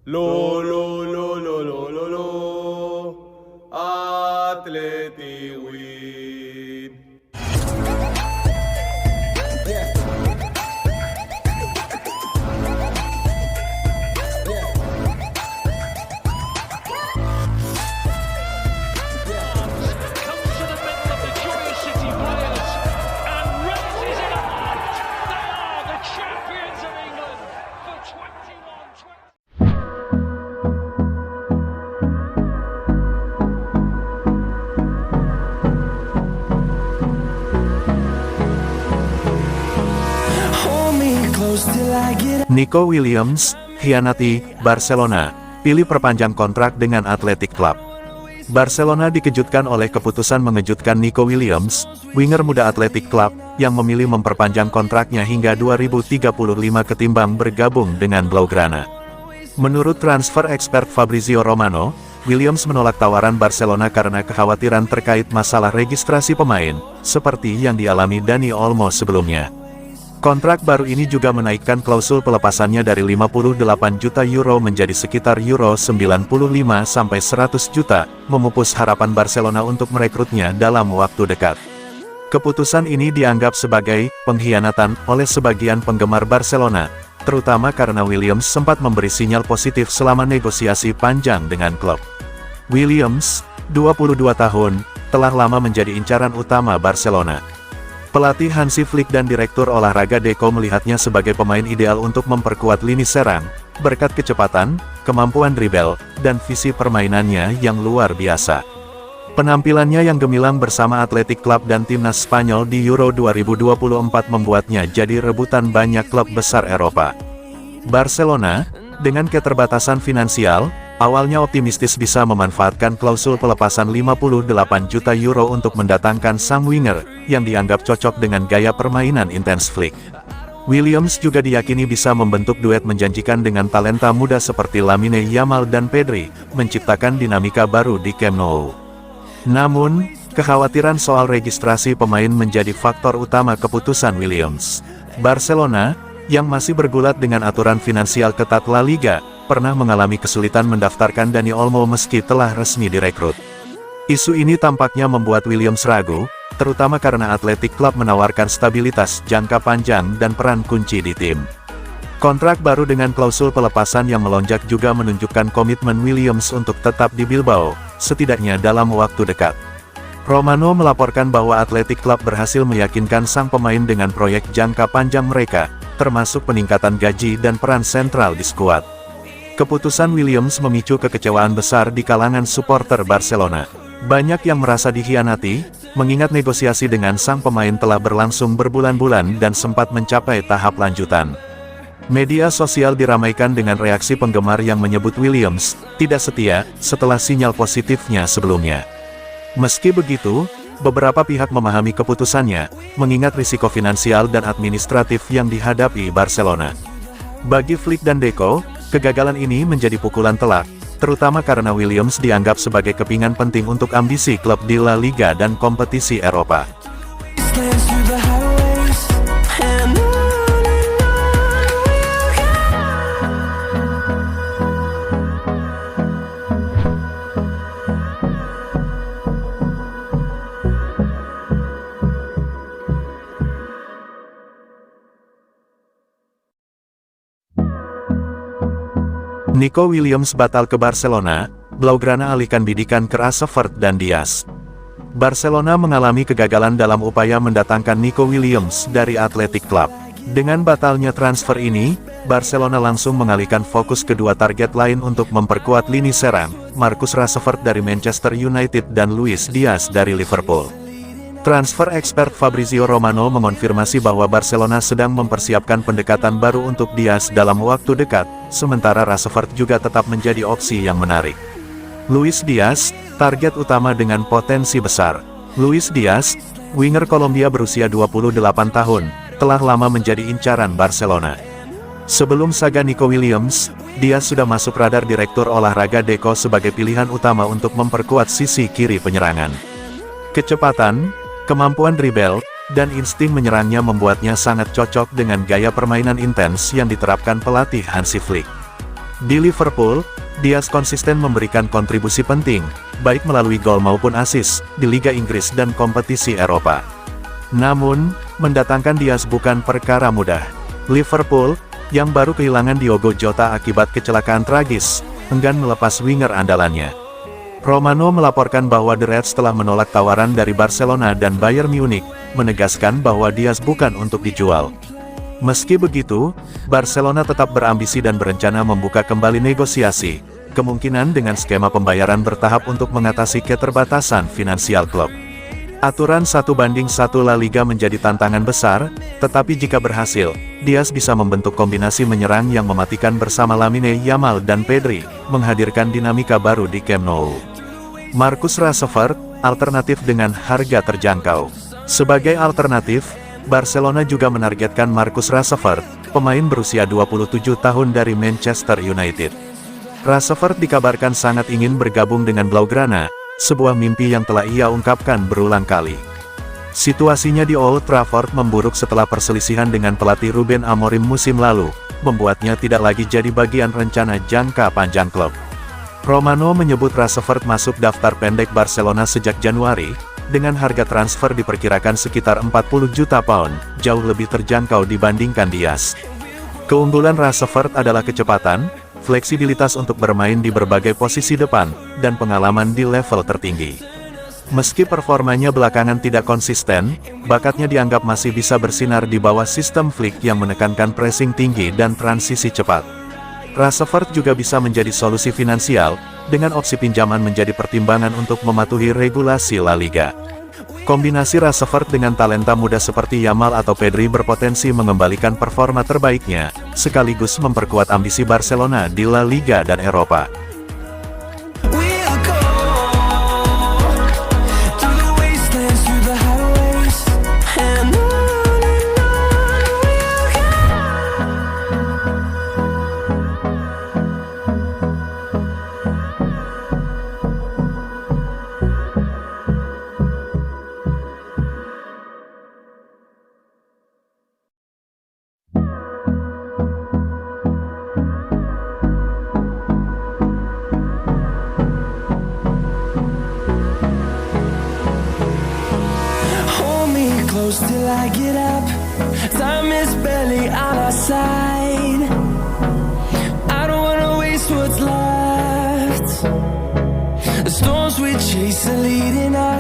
Lo, lo, lo, lo, lo, lo, lo. Atleti win. Nico Williams, hianati Barcelona, pilih perpanjang kontrak dengan Athletic Club. Barcelona dikejutkan oleh keputusan mengejutkan Nico Williams, winger muda Athletic Club, yang memilih memperpanjang kontraknya hingga 2035 ketimbang bergabung dengan Blaugrana. Menurut transfer expert Fabrizio Romano, Williams menolak tawaran Barcelona karena kekhawatiran terkait masalah registrasi pemain, seperti yang dialami Dani Olmo sebelumnya. Kontrak baru ini juga menaikkan klausul pelepasannya dari 58 juta euro menjadi sekitar euro 95 sampai 100 juta, memupus harapan Barcelona untuk merekrutnya dalam waktu dekat. Keputusan ini dianggap sebagai pengkhianatan oleh sebagian penggemar Barcelona, terutama karena Williams sempat memberi sinyal positif selama negosiasi panjang dengan klub. Williams, 22 tahun, telah lama menjadi incaran utama Barcelona. Pelatih Hansi Flick dan Direktur Olahraga Deco melihatnya sebagai pemain ideal untuk memperkuat lini serang, berkat kecepatan, kemampuan dribble, dan visi permainannya yang luar biasa. Penampilannya yang gemilang bersama Athletic Club dan timnas Spanyol di Euro 2024 membuatnya jadi rebutan banyak klub besar Eropa. Barcelona, dengan keterbatasan finansial, awalnya optimistis bisa memanfaatkan klausul pelepasan 58 juta euro untuk mendatangkan sang winger, yang dianggap cocok dengan gaya permainan intens Flick. Williams juga diyakini bisa membentuk duet menjanjikan dengan talenta muda seperti Lamine Yamal dan Pedri, menciptakan dinamika baru di Camp Nou. Namun, kekhawatiran soal registrasi pemain menjadi faktor utama keputusan Williams. Barcelona, yang masih bergulat dengan aturan finansial ketat La Liga, pernah mengalami kesulitan mendaftarkan Dani Olmo meski telah resmi direkrut. Isu ini tampaknya membuat Williams ragu, terutama karena Athletic Club menawarkan stabilitas jangka panjang dan peran kunci di tim. Kontrak baru dengan klausul pelepasan yang melonjak juga menunjukkan komitmen Williams untuk tetap di Bilbao, setidaknya dalam waktu dekat. Romano melaporkan bahwa Athletic Club berhasil meyakinkan sang pemain dengan proyek jangka panjang mereka, termasuk peningkatan gaji dan peran sentral di skuad. Keputusan Williams memicu kekecewaan besar di kalangan supporter Barcelona. Banyak yang merasa dikhianati, mengingat negosiasi dengan sang pemain telah berlangsung berbulan-bulan dan sempat mencapai tahap lanjutan. Media sosial diramaikan dengan reaksi penggemar yang menyebut Williams tidak setia setelah sinyal positifnya sebelumnya. Meski begitu, beberapa pihak memahami keputusannya, mengingat risiko finansial dan administratif yang dihadapi Barcelona. Bagi Flick dan Deco, kegagalan ini menjadi pukulan telak, terutama karena Williams dianggap sebagai kepingan penting untuk ambisi klub di La Liga dan kompetisi Eropa. Nico Williams batal ke Barcelona, Blaugrana alihkan bidikan ke Rashford dan Dias. Barcelona mengalami kegagalan dalam upaya mendatangkan Nico Williams dari Athletic Club. Dengan batalnya transfer ini, Barcelona langsung mengalihkan fokus kedua target lain untuk memperkuat lini serang, Marcus Rashford dari Manchester United dan Luis Diaz dari Liverpool. Transfer expert Fabrizio Romano mengonfirmasi bahwa Barcelona sedang mempersiapkan pendekatan baru untuk Diaz dalam waktu dekat, sementara Rashford juga tetap menjadi opsi yang menarik. Luis Diaz, target utama dengan potensi besar. Luis Diaz, winger Kolombia berusia 28 tahun, telah lama menjadi incaran Barcelona. Sebelum saga Nico Williams, Diaz sudah masuk radar Direktur Olahraga Deco sebagai pilihan utama untuk memperkuat sisi kiri penyerangan. Kecepatan, kemampuan dribble, dan insting menyerangnya membuatnya sangat cocok dengan gaya permainan intens yang diterapkan pelatih Hansi Flick. Di Liverpool, Diaz konsisten memberikan kontribusi penting, baik melalui gol maupun assist, di Liga Inggris dan kompetisi Eropa. Namun, mendatangkan Diaz bukan perkara mudah. Liverpool, yang baru kehilangan Diogo Jota akibat kecelakaan tragis, enggan melepas winger andalannya. Romano melaporkan bahwa The Reds telah menolak tawaran dari Barcelona dan Bayern Munich, menegaskan bahwa Diaz bukan untuk dijual. Meski begitu, Barcelona tetap berambisi dan berencana membuka kembali negosiasi, kemungkinan dengan skema pembayaran bertahap untuk mengatasi keterbatasan finansial klub. Aturan 1:1 La Liga menjadi tantangan besar, tetapi jika berhasil, Diaz bisa membentuk kombinasi menyerang yang mematikan bersama Lamine Yamal dan Pedri, menghadirkan dinamika baru di Camp Nou. Marcus Rashford, alternatif dengan harga terjangkau. Sebagai alternatif, Barcelona juga menargetkan Marcus Rashford, pemain berusia 27 tahun dari Manchester United. Rashford dikabarkan sangat ingin bergabung dengan Blaugrana, sebuah mimpi yang telah ia ungkapkan berulang kali. Situasinya di Old Trafford memburuk setelah perselisihan dengan pelatih Ruben Amorim musim lalu, membuatnya tidak lagi jadi bagian rencana jangka panjang klub. Romano menyebut Rashford masuk daftar pendek Barcelona sejak Januari, dengan harga transfer diperkirakan sekitar 40 juta pound, jauh lebih terjangkau dibandingkan Diaz. Keunggulan Rashford adalah kecepatan, fleksibilitas untuk bermain di berbagai posisi depan, dan pengalaman di level tertinggi. Meski performanya belakangan tidak konsisten, bakatnya dianggap masih bisa bersinar di bawah sistem Flick yang menekankan pressing tinggi dan transisi cepat. Rashford juga bisa menjadi solusi finansial, dengan opsi pinjaman menjadi pertimbangan untuk mematuhi regulasi La Liga. Kombinasi Rashford dengan talenta muda seperti Yamal atau Pedri berpotensi mengembalikan performa terbaiknya, sekaligus memperkuat ambisi Barcelona di La Liga dan Eropa. Till I get up, time is barely on our side. I don't wanna waste what's left. The storms we chase are leading us.